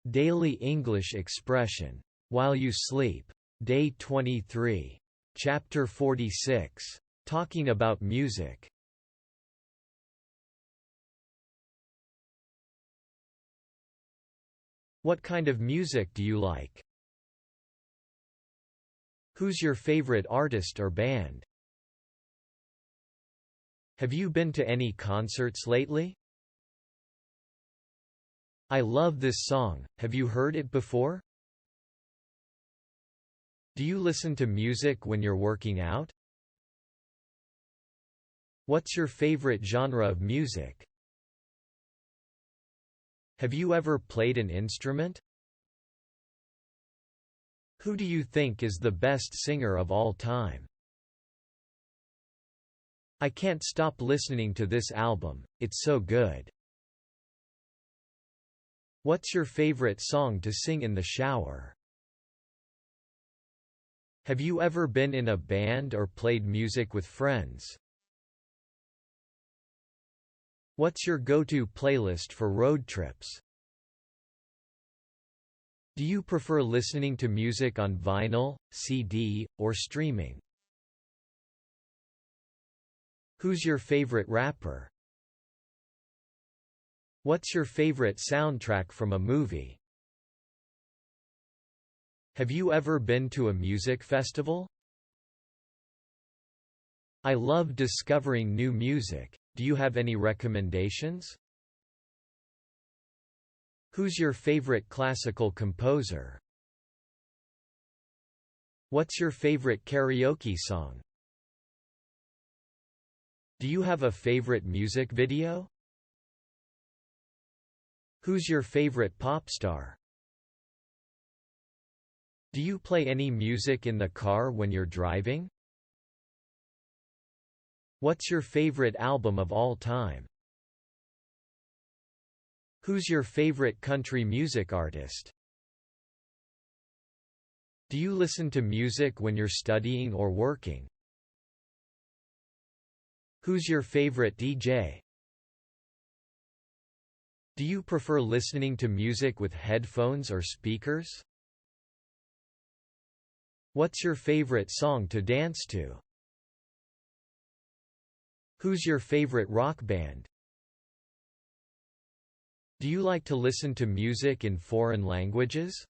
Daily English Expression. While You Sleep. Day 23. Chapter 46. Talking about music. What kind of music do you like? Who's your favorite artist or band? Have you been to any concerts lately? I love this song, have you heard it before? Do you listen to music when you're working out? What's your favorite genre of music? Have you ever played an instrument? Who do you think is the best singer of all time? I can't stop listening to this album, it's so good. What's your favorite song to sing in the shower? Have you ever been in a band or played music with friends? What's your go-to playlist for road trips? Do you prefer listening to music on vinyl, CD, or streaming? Who's your favorite rapper? What's your favorite soundtrack from a movie? Have you ever been to a music festival? I love discovering new music. Do you have any recommendations? Who's your favorite classical composer? What's your favorite karaoke song? Do you have a favorite music video? Who's your favorite pop star? Do you play any music in the car when you're driving? What's your favorite album of all time? Who's your favorite country music artist? Do you listen to music when you're studying or working? Who's your favorite DJ? Do you prefer listening to music with headphones or speakers? What's your favorite song to dance to? Who's your favorite rock band? Do you like to listen to music in foreign languages?